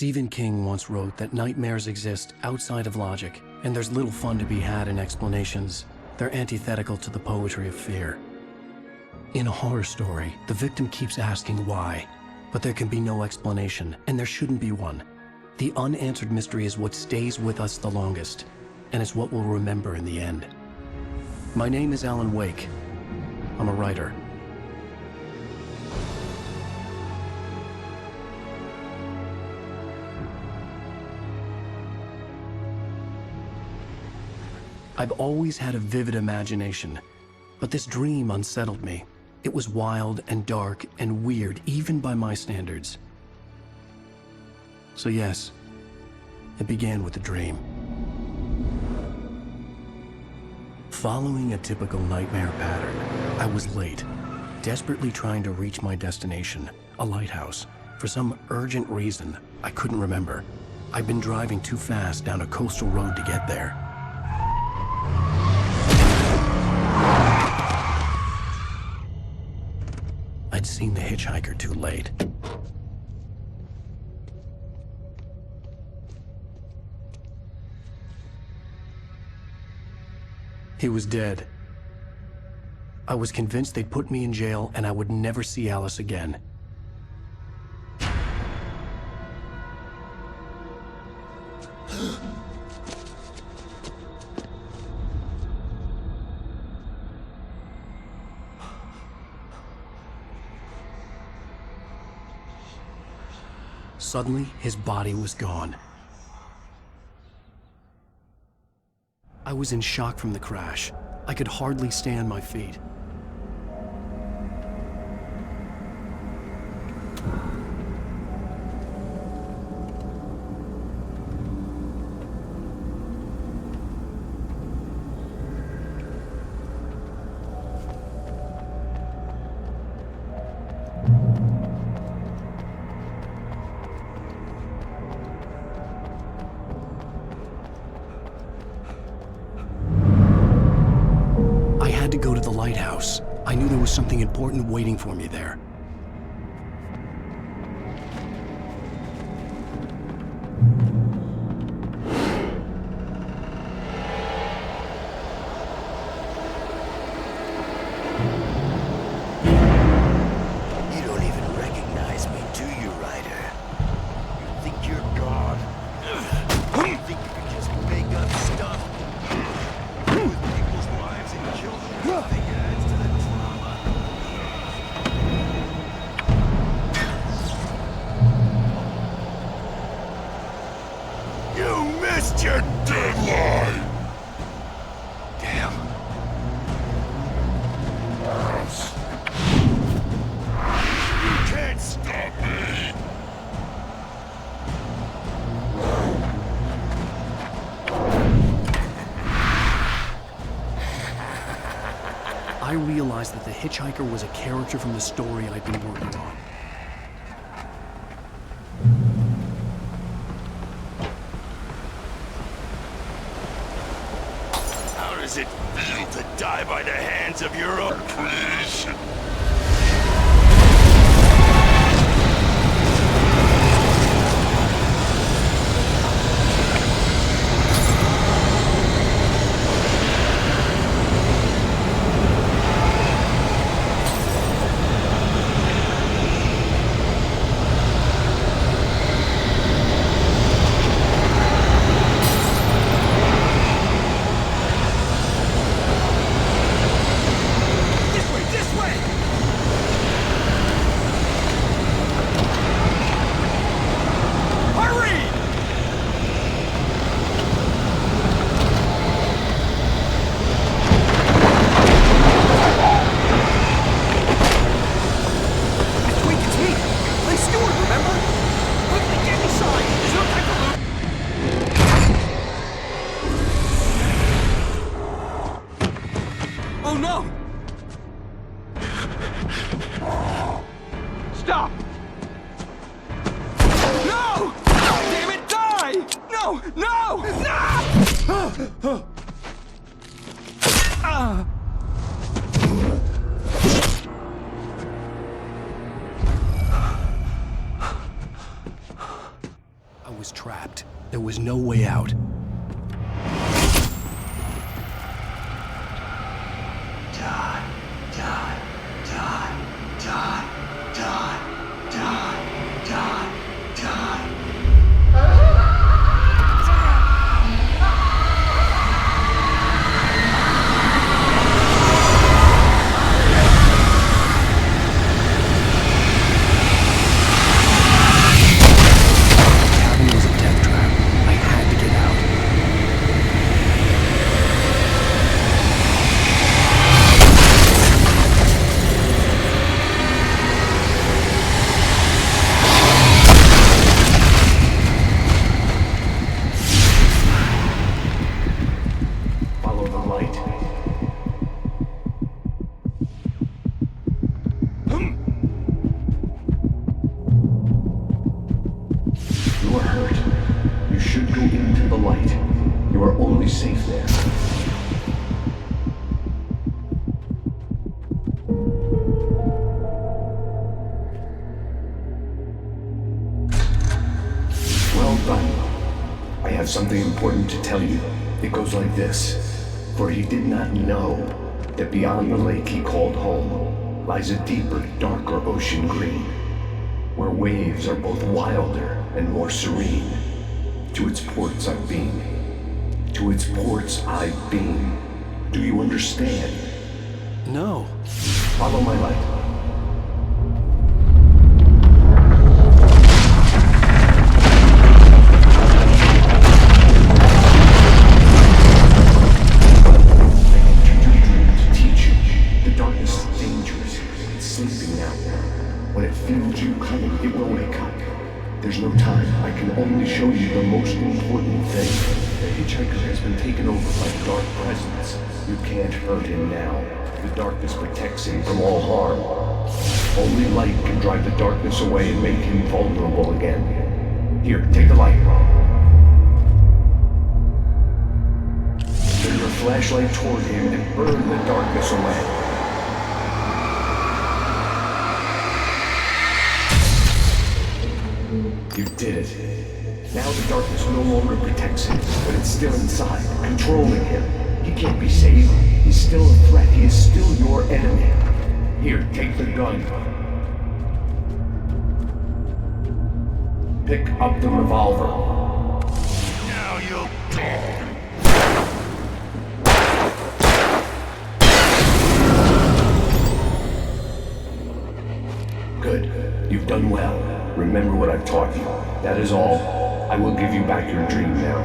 Stephen King once wrote that nightmares exist outside of logic, and there's little fun to be had in explanations. They're antithetical to the poetry of fear. In a horror story, the victim keeps asking why, but there can be no explanation, and there shouldn't be one. The unanswered mystery is what stays with us the longest, and it's what we'll remember in the end. My name is Alan Wake. I'm a writer. I've always had a vivid imagination, but this dream unsettled me. It was wild and dark and weird, even by my standards. So yes, it began with a dream. Following a typical nightmare pattern, I was late, desperately trying to reach my destination, a lighthouse. For some urgent reason, I couldn't remember. I'd been driving too fast down a coastal road to get there. I'd seen the hitchhiker too late. He was dead. I was convinced they'd put me in jail and I would never see Alice again. Suddenly, his body was gone. I was in shock from the crash. I could hardly stay on my feet. To go to the lighthouse. I knew there was something important waiting for me there. You don't even recognize me, do you, Ryder? You think you're God? You think you can just make up stuff? Missed your deadline! Damn. You can't stop me! I realized that the hitchhiker was a character from the story I'd been working on. How does it feel to die by the hands of your own creation? Stop! No! Damn it, die! No! No! No! was trapped. There was no way out. Something important to tell you. It goes like this. For he did not know that beyond the lake he called home lies a deeper, darker ocean green, where waves are both wilder and more serene. To its ports I've been. To its ports I've been. Do you understand? No. Follow my light. There's no time. I can only show you the most important thing. The hitchhiker has been taken over by a dark presence. You can't hurt him now. The darkness protects him from all harm. Only light can drive the darkness away and make him vulnerable again. Here, take the light. Turn your flashlight toward him and burn the darkness away. You did it. Now the darkness no longer protects him, but it's still inside, controlling him. He can't be saved. He's still a threat. He is still your enemy. Here, take the gun. Pick up the revolver. Now you'll die. Good. You've done well. Remember what I've taught you. That is all. I will give you back your dream now.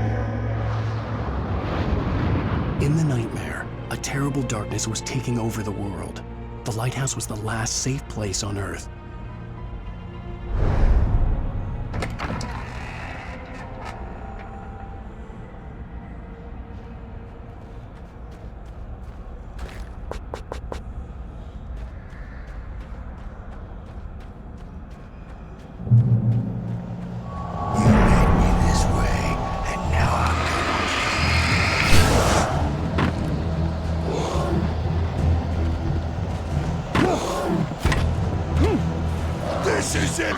In the nightmare, a terrible darkness was taking over the world. The lighthouse was the last safe place on Earth. This is it!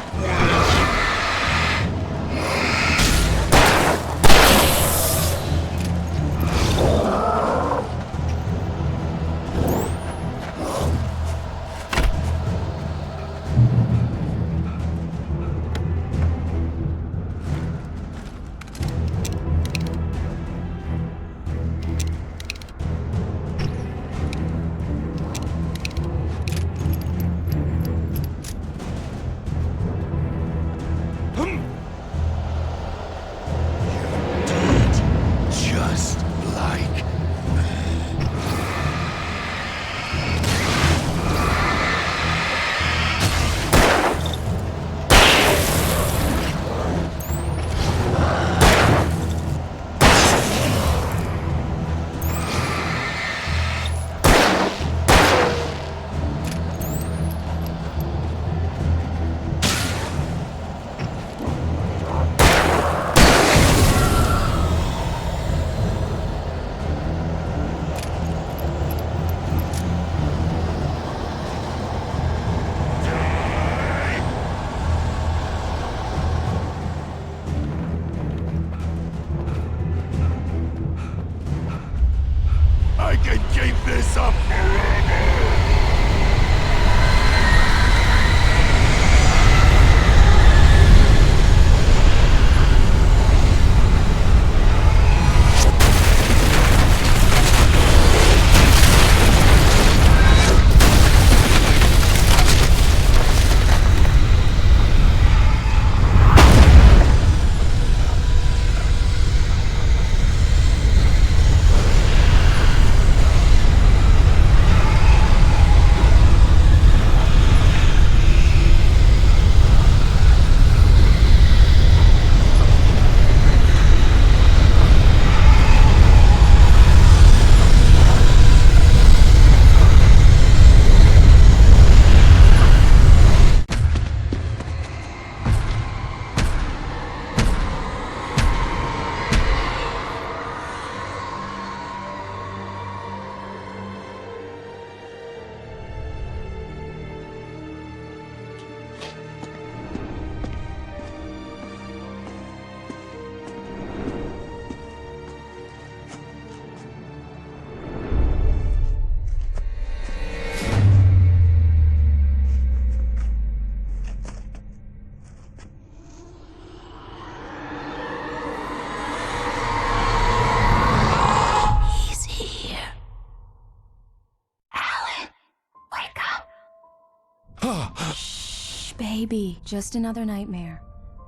Baby, just another nightmare.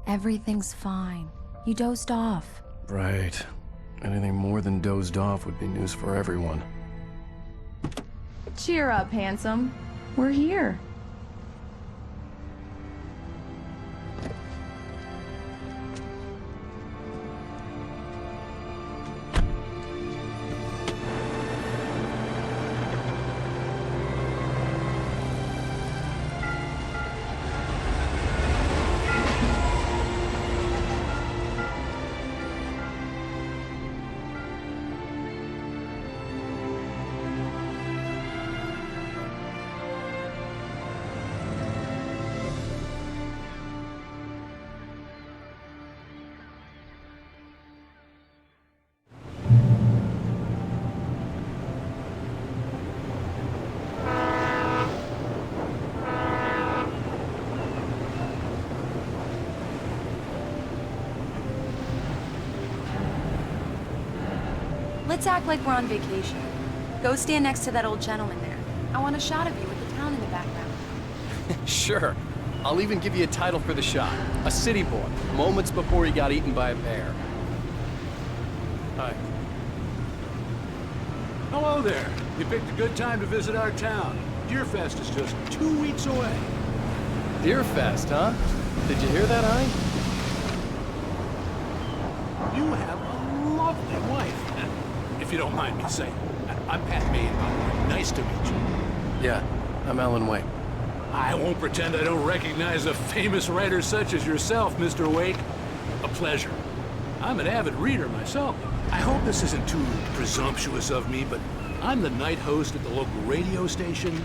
Everything's fine. You dozed off. Right. Anything more than dozed off would be news for everyone. Cheer up, handsome. We're here. Let's act like we're on vacation. Go stand next to that old gentleman there. I want a shot of you with the town in the background. Sure. I'll even give you a title for the shot. A city boy, moments before he got eaten by a bear. Hi. Hello there. You picked a good time to visit our town. Deerfest is just 2 weeks away. Deerfest, huh? Did you hear that, Hein? You have a lovely wife. If you don't mind me saying. I'm Pat Maine. Nice to meet you. Yeah, I'm Alan Wake. I won't pretend I don't recognize a famous writer such as yourself, Mr. Wake. A pleasure. I'm an avid reader myself. I hope this isn't too presumptuous of me, but I'm the night host at the local radio station.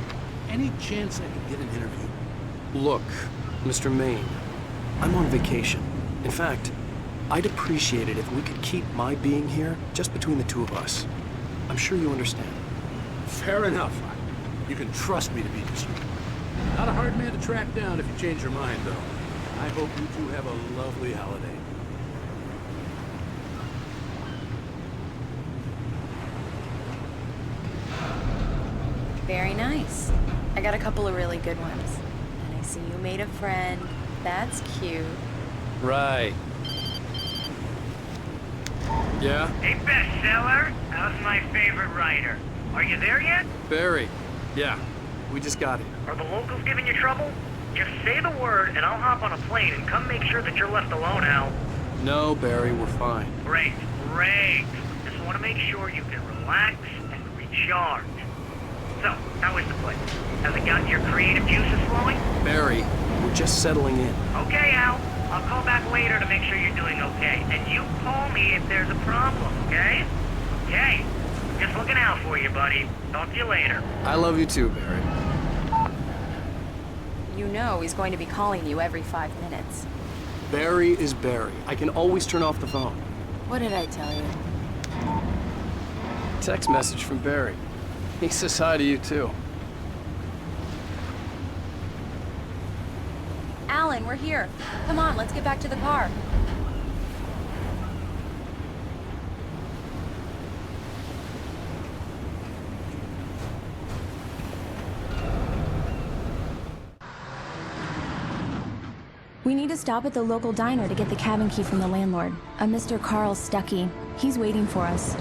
Any chance I could get an interview? Look, Mr. Maine, I'm on vacation. In fact, I'd appreciate it if we could keep my being here just between the two of us. I'm sure you understand. Fair enough. You can trust me to be discreet. Not a hard man to track down if you change your mind, though. I hope you two have a lovely holiday. Very nice. I got a couple of really good ones. And I see you made a friend. That's cute. Right. Yeah? Hey, bestseller, how's my favorite writer? Are you there yet? Barry. Yeah, we just got here. Are the locals giving you trouble? Just say the word and I'll hop on a plane and come make sure that you're left alone, Al. No, Barry, we're fine. Great, great. Just want to make sure you can relax and recharge. So, how is the place? Has it gotten your creative juices flowing? Barry, we're just settling in. Okay, Al. I'll call back later to make sure you're doing okay. And you call me if there's a problem, okay? Okay. Just looking out for you, buddy. Talk to you later. I love you too, Barry. You know he's going to be calling you every 5 minutes. Barry is Barry. I can always turn off the phone. What did I tell you? Text message from Barry. He says hi to you too. Alan, we're here. Come on, let's get back to the car. We need to stop at the local diner to get the cabin key from the landlord, a Mr. Carl Stuckey. He's waiting for us.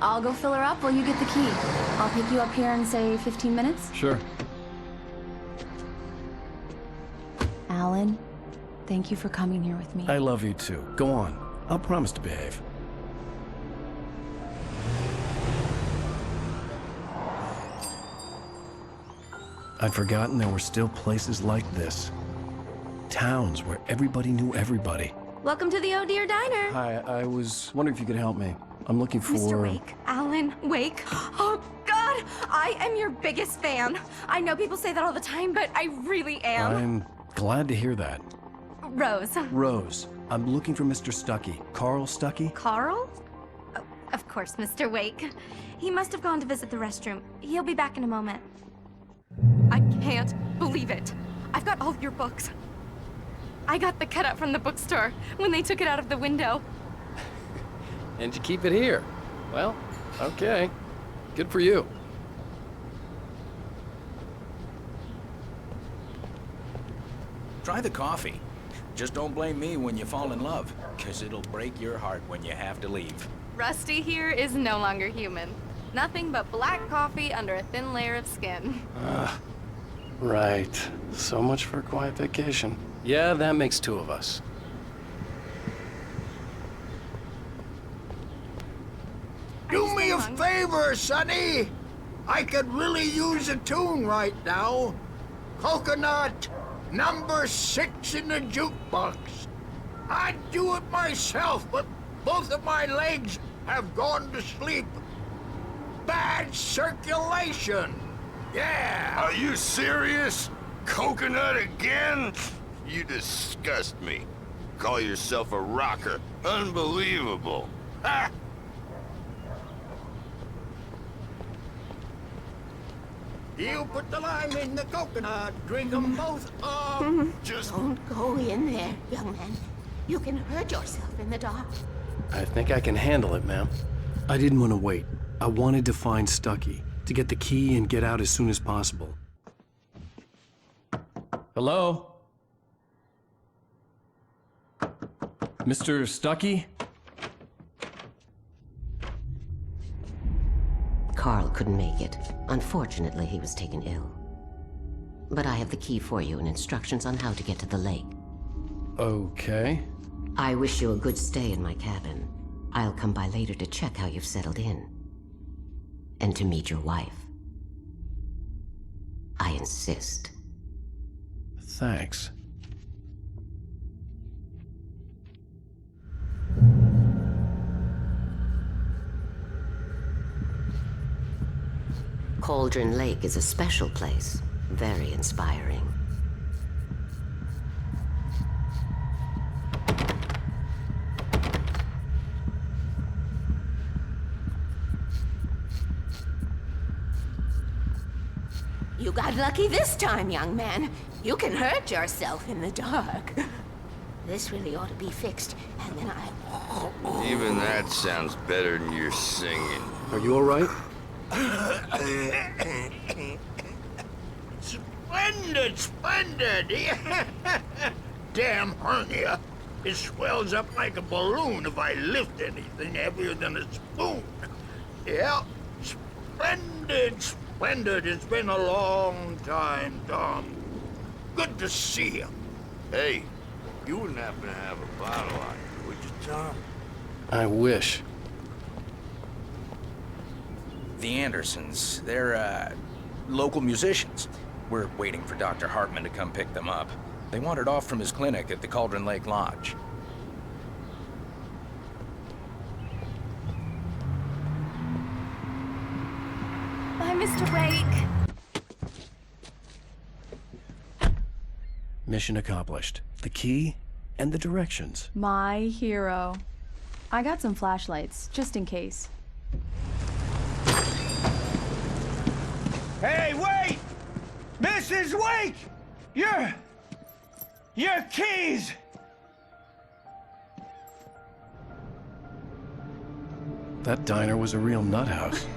I'll go fill her up while you get the key. I'll pick you up here in, say, 15 minutes? Sure. Alan, thank you for coming here with me. I love you too. Go on. I'll promise to behave. I'd forgotten there were still places like this. Towns where everybody knew everybody. Welcome to the Oh Dear Diner. Hi, I was wondering if you could help me. I'm looking for... Mr. Wake. Alan Wake. Oh, God! I am your biggest fan. I know people say that all the time, but I really am. I'm glad to hear that. Rose. Rose, I'm looking for Mr. Stuckey. Carl Stuckey? Carl? Oh, of course, Mr. Wake. He must have gone to visit the restroom. He'll be back in a moment. I can't believe it. I've got all your books. I got the cutout from the bookstore when they took it out of the window. And you keep it here. Well, okay. Good for you. Try the coffee. Just don't blame me when you fall in love, because it'll break your heart when you have to leave. Rusty here is no longer human. Nothing but black coffee under a thin layer of skin. Right. So much for a quiet vacation. Yeah, that makes two of us. Do me a favor, Sonny. I could really use a tune right now. Coconut, number 6 in the jukebox. I'd do it myself, but both of my legs have gone to sleep. Bad circulation. Yeah. Are you serious? Coconut again? You disgust me. Call yourself a rocker. Unbelievable. Ha! You put the lime in the coconut, drink them both up. Just Don't go in there, young man. You can hurt yourself in the dark. I think I can handle it, ma'am. I didn't want to wait. I wanted to find Stucky, to get the key and get out as soon as possible. Hello? Mr. Stucky? Carl couldn't make it. Unfortunately, he was taken ill. But I have the key for you and instructions on how to get to the lake. Okay. I wish you a good stay in my cabin. I'll come by later to check how you've settled in. And to meet your wife. I insist. Thanks. Cauldron Lake is a special place. Very inspiring. You got lucky this time, young man. You can hurt yourself in the dark. This really ought to be fixed, and then even that sounds better than your singing. Are you all right? Splendid, splendid! Damn hernia. It swells up like a balloon if I lift anything heavier than a spoon. Yeah, splendid, splendid. It's been a long time, Tom. Good to see you. Hey, you wouldn't happen to have a bottle on you, would you, Tom? I wish. The Andersons, they're, local musicians. We're waiting for Dr. Hartman to come pick them up. They wandered off from his clinic at the Cauldron Lake Lodge. Bye, Mr. Wake. Mission accomplished. The key and the directions. My hero. I got some flashlights, just in case. Hey, wait! Mrs. Wake! Your keys! That diner was a real nut house.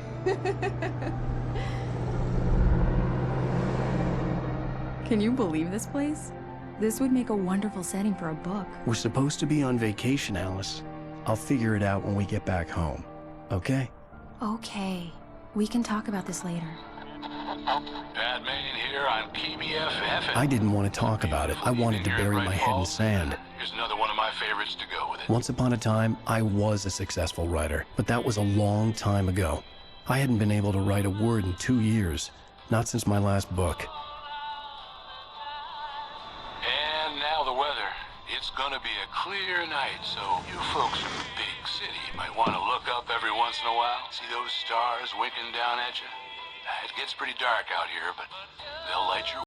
Can you believe this place? This would make a wonderful setting for a book. We're supposed to be on vacation, Alice. I'll figure it out when we get back home. Okay? Okay. We can talk about this later. Batman here on PBFF. I didn't want to talk about it. I wanted to bury my head in sand. Here's another one of my favorites to go with it. Once upon a time, I was a successful writer, but that was a long time ago. I hadn't been able to write a word in 2 years, not since my last book. And now the weather. It's gonna be a clear night, so you folks in the big city might want to look up every once in a while. See those stars winking down at you? It gets pretty dark out here, but they'll light your...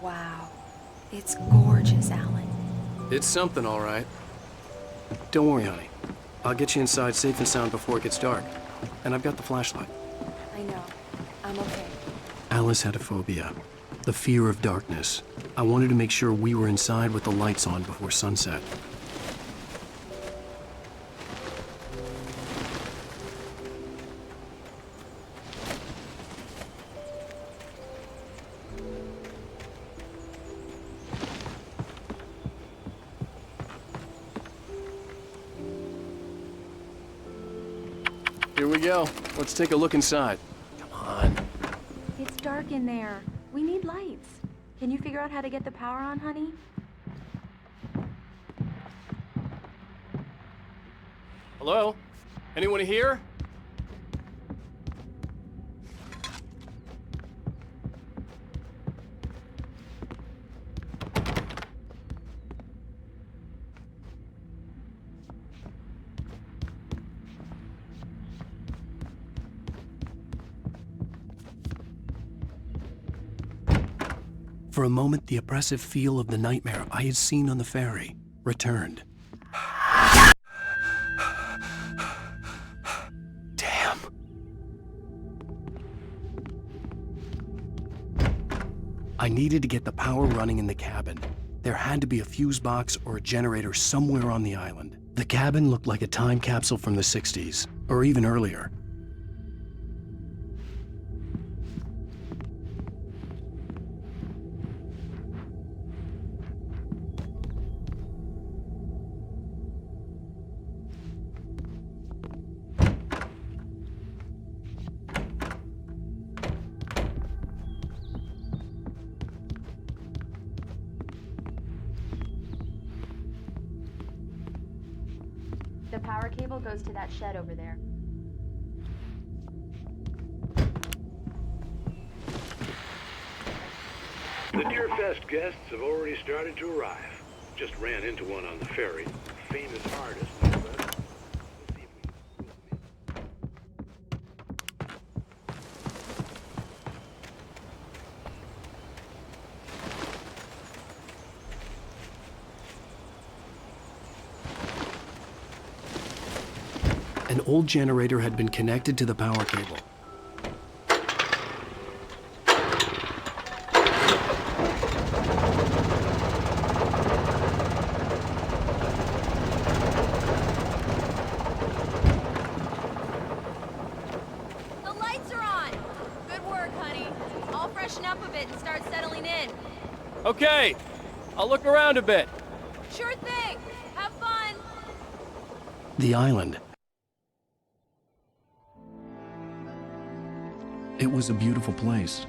Wow. It's gorgeous, Alan. It's something, all right. Don't worry, honey. I'll get you inside safe and sound before it gets dark. And I've got the flashlight. I know. I'm okay. Alice had a phobia, the fear of darkness. I wanted to make sure we were inside with the lights on before sunset. Here we go. Let's take a look inside. Come on. It's dark in there. We need lights. Can you figure out how to get the power on, honey? Hello? Anyone here? For a moment, the oppressive feel of the nightmare I had seen on the ferry returned. Damn. I needed to get the power running in the cabin. There had to be a fuse box or a generator somewhere on the island. The cabin looked like a time capsule from the 60s, or even earlier. The power cable goes to that shed over there. The Deer Fest guests have already started to arrive. Just ran into one on the ferry. Famous artist, no less. Let's see if we can pull them in. An old generator had been connected to the power cable. The lights are on! Good work, honey. I'll freshen up a bit and start settling in. Okay, I'll look around a bit. Sure thing! Have fun! The island. It was a beautiful place.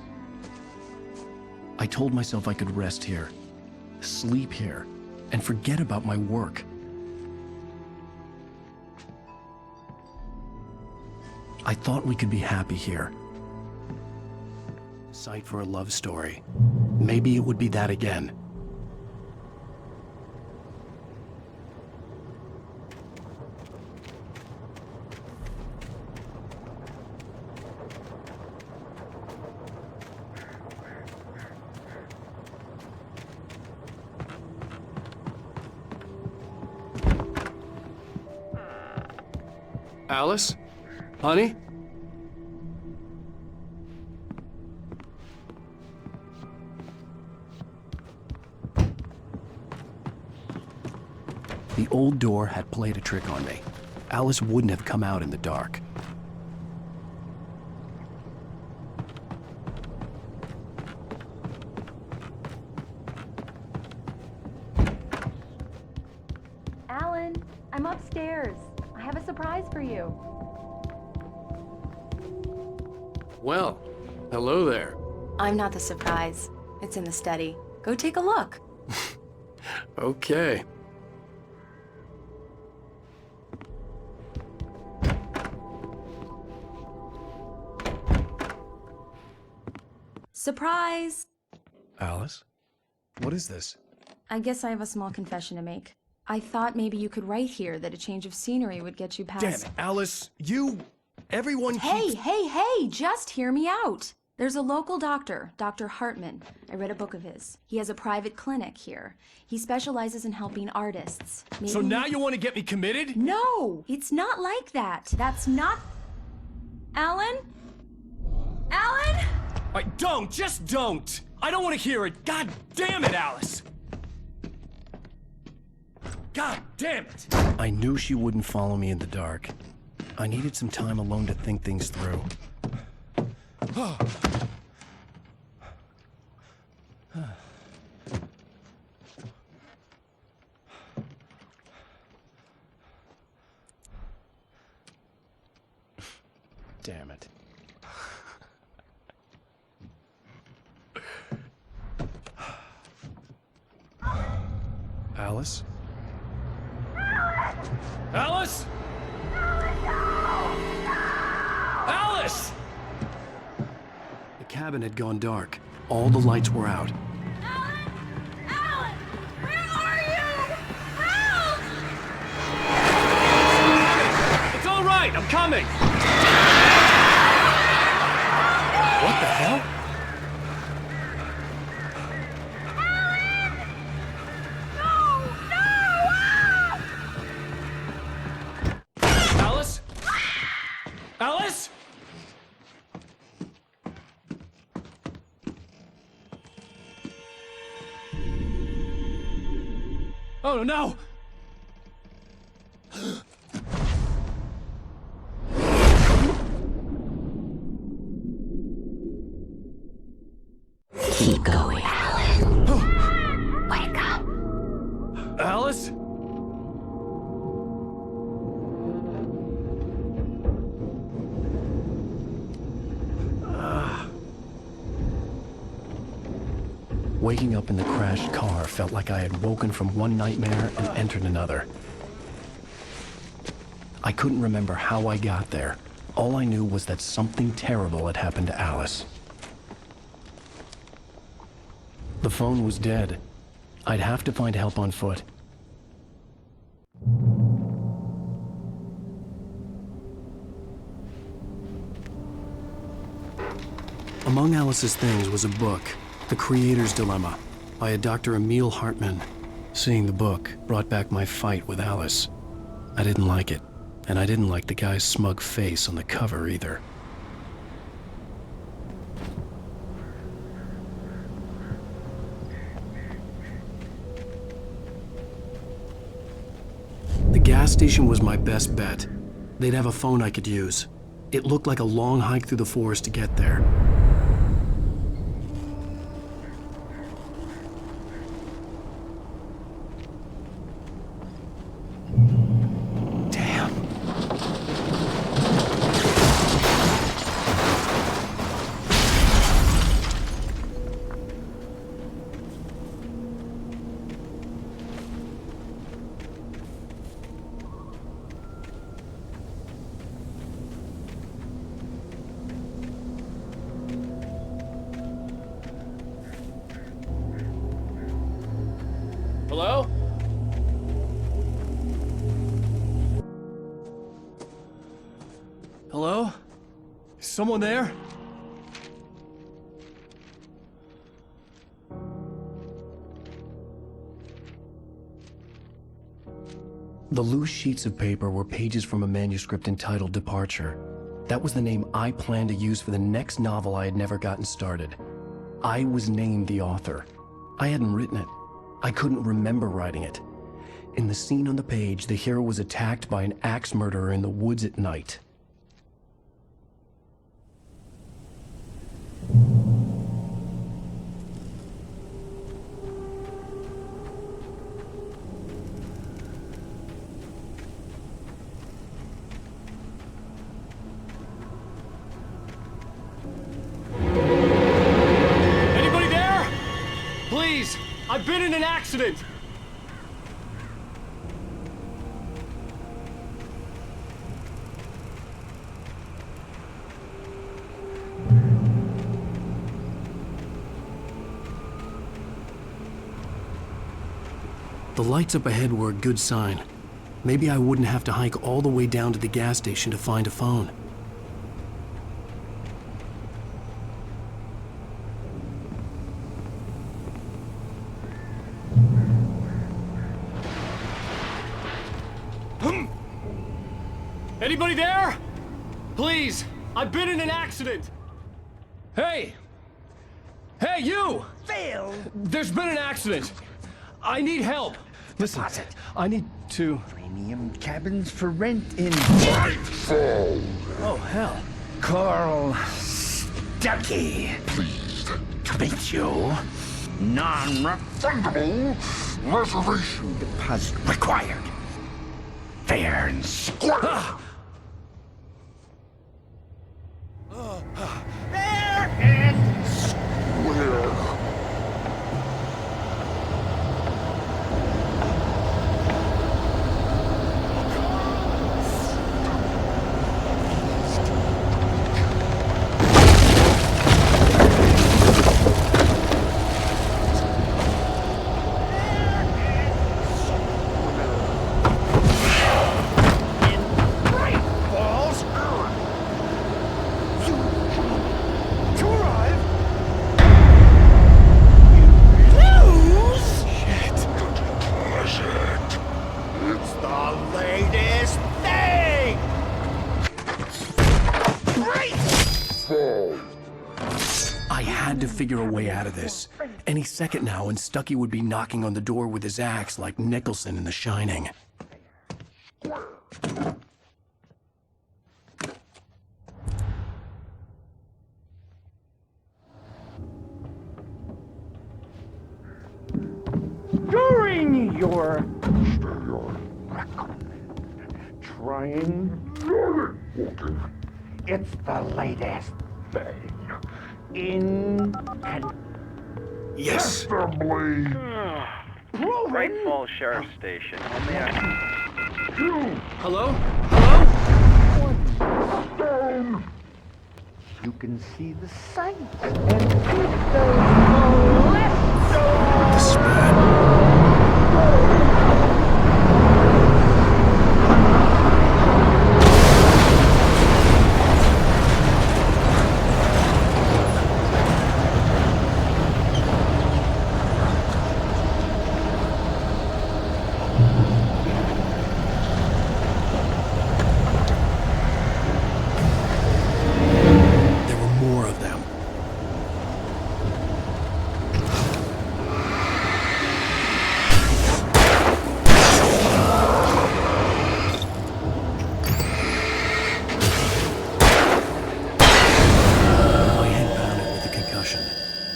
I told myself I could rest here, sleep here, and forget about my work. I thought we could be happy here. Site for a love story. Maybe it would be that again. Alice? Honey? The old door had played a trick on me. Alice wouldn't have come out in the dark. Alan, I'm upstairs. I have a surprise for you. Well, hello there. I'm not the surprise. It's in the study. Go take a look. Okay. Surprise! Alice? What is this? I guess I have a small confession to make. I thought maybe you could write here that a change of scenery would get you past... Damn it, Alice, everyone keeps... Hey, just hear me out. There's a local doctor, Dr. Hartman. I read a book of his. He has a private clinic here. He specializes in helping artists. Maybe... So now you want to get me committed? No, it's not like that. That's not... Alan? Alan? Don't! Just don't! I don't want to hear it! God damn it, Alice! God damn it! I knew she wouldn't follow me in the dark. I needed some time alone to think things through. Damn it. Alice? Alice? Alice! The cabin had gone dark. All the lights were out. Alan! Where are you? Help! It's all right, I'm coming! What the hell? Alice? Alice? Oh no! Keep going, Alan. Wake up. Alice? Waking up in the crashed car felt like I had woken from one nightmare and entered another. I couldn't remember how I got there. All I knew was that something terrible had happened to Alice. The phone was dead. I'd have to find help on foot. Among Alice's things was a book, The Creator's Dilemma, by a Dr. Emil Hartmann. Seeing the book brought back my fight with Alice. I didn't like it, and I didn't like the guy's smug face on the cover either. The gas station was my best bet. They'd have a phone I could use. It looked like a long hike through the forest to get there. Hello? Hello? Is someone there? The loose sheets of paper were pages from a manuscript entitled Departure. That was the name I planned to use for the next novel I had never gotten started. I was named the author. I hadn't written it. I couldn't remember writing it. In the scene on the page, the hero was attacked by an axe murderer in the woods at night. Anybody there? Please, I've been in an accident. The lights up ahead were a good sign. Maybe I wouldn't have to hike all the way down to the gas station to find a phone. Anybody there? Please, I've been in an accident. Hey, Hey, you! Phil! There's been an accident. I need help. Listen, I need to... Premium cabins for rent in... Oh, hell. Carl Stuckey. Pleased to meet you. Non-refundable reservation deposit required. Fair and square. Fair and square. Figure a way out of this. Any second now, and Stuckey would be knocking on the door with his axe like Nicholson in The Shining. During your trying, it's the latest thing. Yes. Great Falls Sheriff Station. Hello? Hello? Stone. You can see the sights and keep those molestos.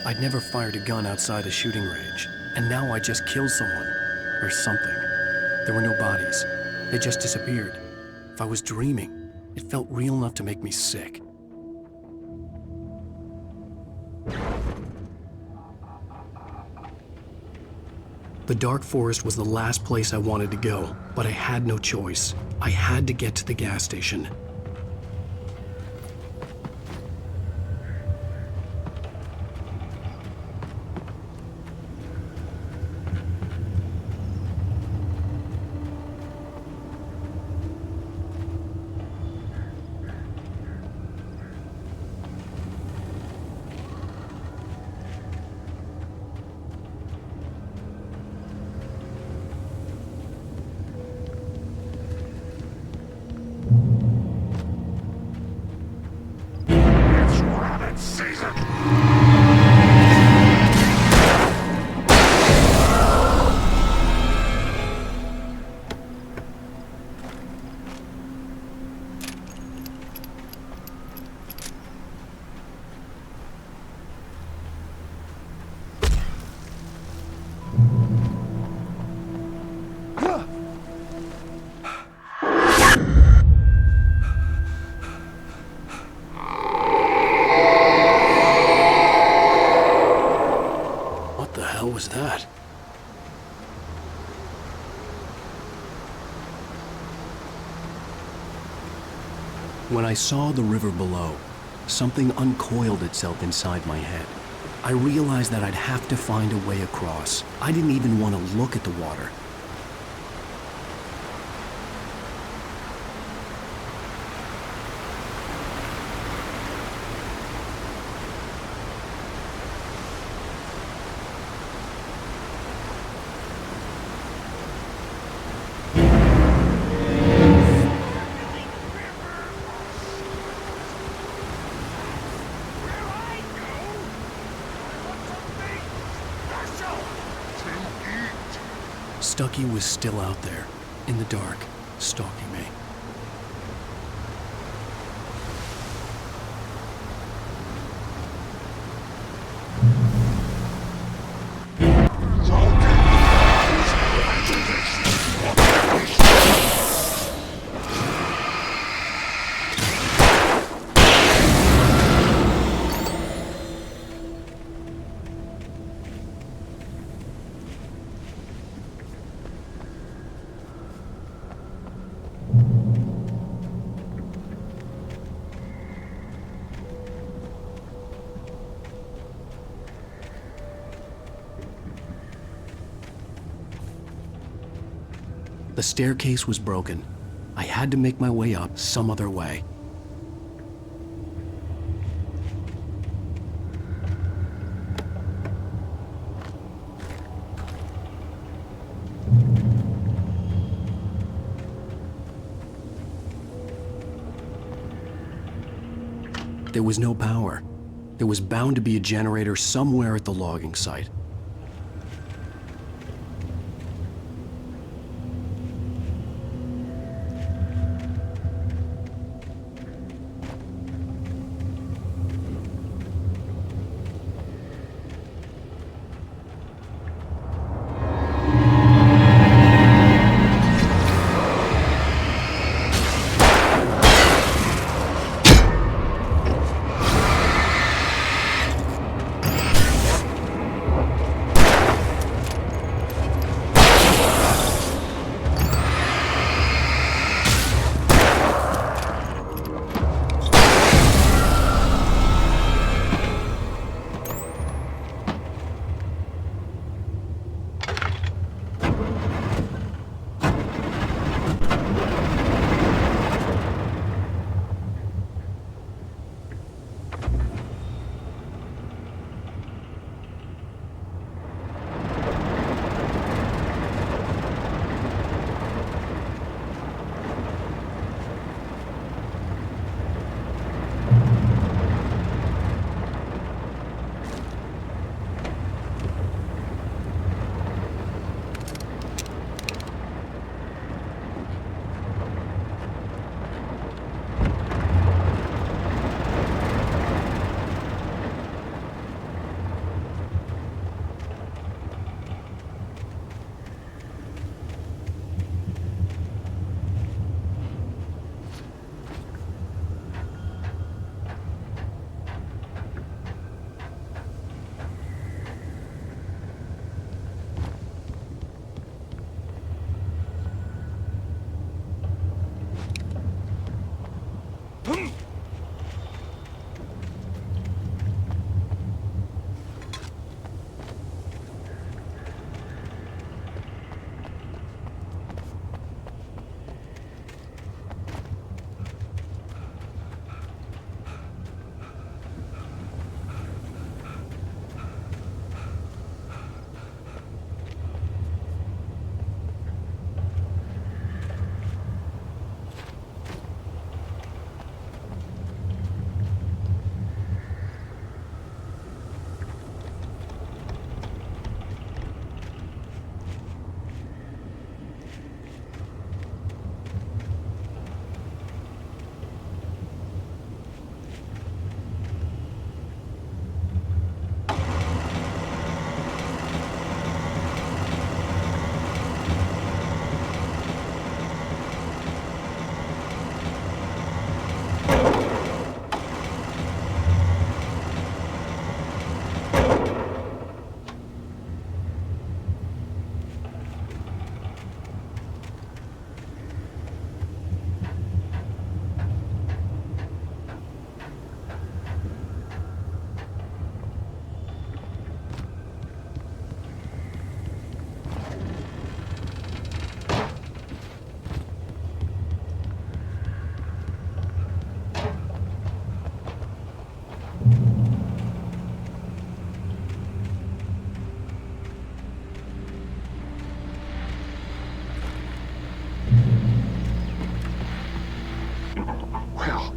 I'd never fired a gun outside a shooting range, and now I just killed someone. Or something. There were no bodies. They just disappeared. If I was dreaming, it felt real enough to make me sick. The dark forest was the last place I wanted to go, but I had no choice. I had to get to the gas station. Was that? When I saw the river below, something uncoiled itself inside my head. I realized that I'd have to find a way across. I didn't even want to look at the water. Stucky was still out there, in the dark, stalking me. The staircase was broken. I had to make my way up some other way. There was no power. There was bound to be a generator somewhere at the logging site.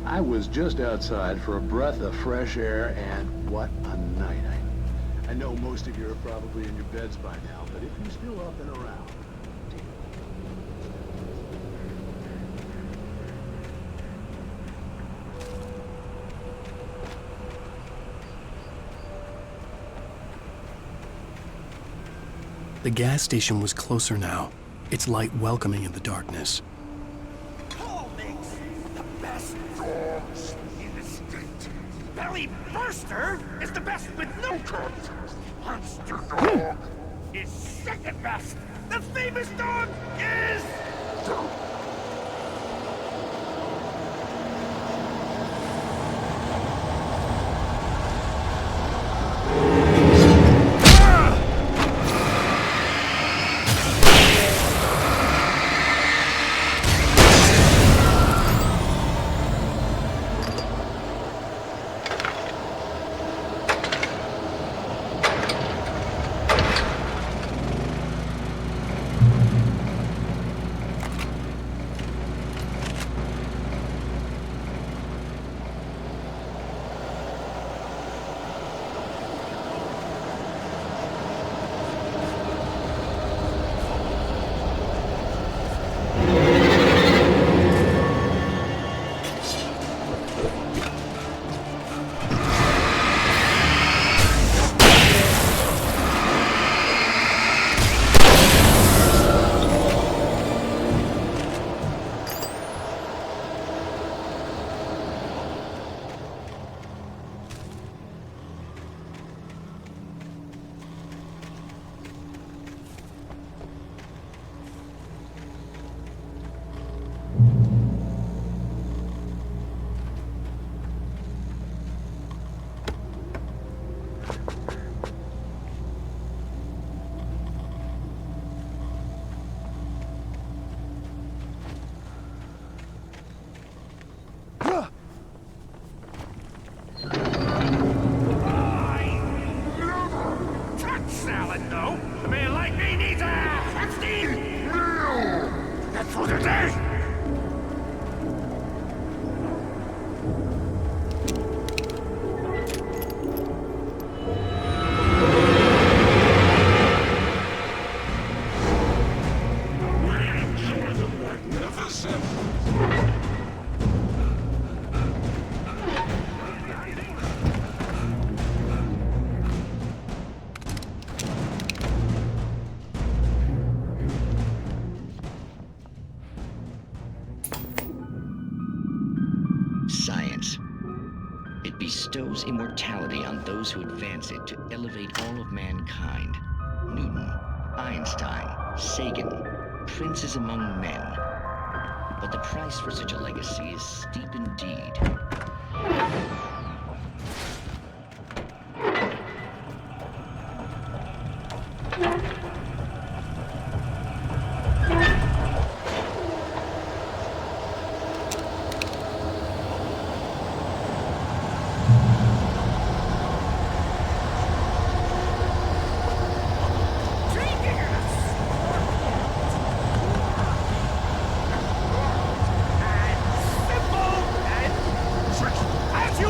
I was just outside for a breath of fresh air, and what a night. I know most of you are probably in your beds by now, but if you're still up and around, The gas station was closer now, its light welcoming in the darkness. Paul makes the best dogs in the state. Belly Burster is the best with no cut. Monster Dog is second best. The famous dog is... Science. It bestows immortality on those who advance it to elevate all of mankind. Newton, Einstein, Sagan, princes among men. But the price for such a legacy is steep indeed. As you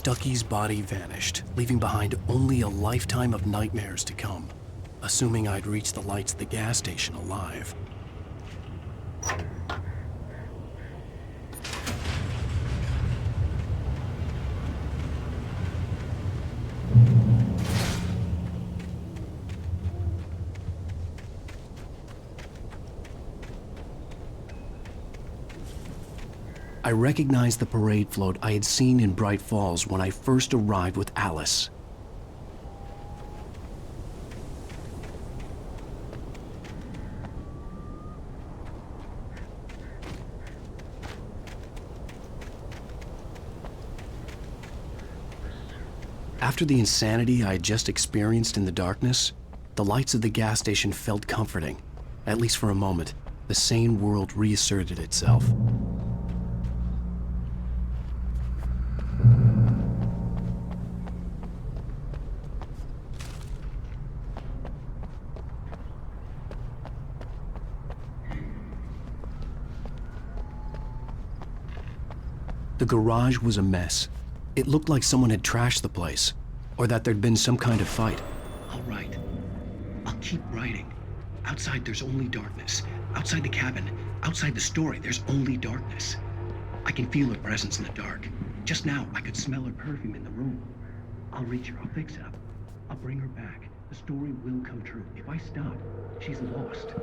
Stucky's body vanished, leaving behind only a lifetime of nightmares to come, assuming I'd reached the lights at the gas station alive. I recognized the parade float I had seen in Bright Falls when I first arrived with Alice. After the insanity I had just experienced in the darkness, the lights of the gas station felt comforting. At least for a moment, the sane world reasserted itself. The garage was a mess. It looked like someone had trashed the place, or that there'd been some kind of fight. I'll write. I'll keep writing. Outside there's only darkness. Outside the cabin, outside the story, there's only darkness. I can feel her presence in the dark. Just now, I could smell her perfume in the room. I'll reach her, I'll fix it up. I'll bring her back. The story will come true. If I stop, she's lost.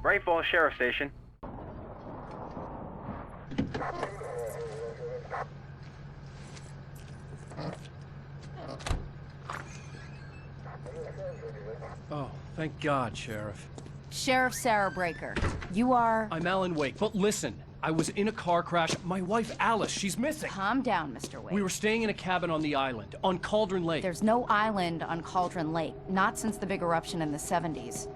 Bright Falls Sheriff Station. Oh, thank God, Sheriff. Sheriff Sarah Breaker. You are... I'm Alan Wake, but listen. I was in a car crash. My wife, Alice, she's missing. Calm down, Mr. Wake. We were staying in a cabin on the island, on Cauldron Lake. There's no island on Cauldron Lake. Not since the big eruption in the 70s.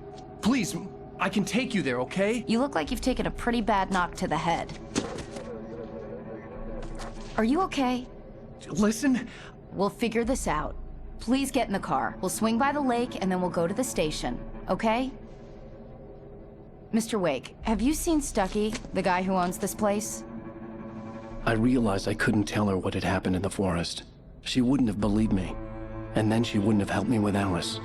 Please, I can take you there, okay? You look like you've taken a pretty bad knock to the head. Are you okay? Listen. We'll figure this out. Please get in the car. We'll swing by the lake and then we'll go to the station, okay? Mr. Wake, have you seen Stucky, the guy who owns this place? I realized I couldn't tell her what had happened in the forest. She wouldn't have believed me. And then she wouldn't have helped me with Alice.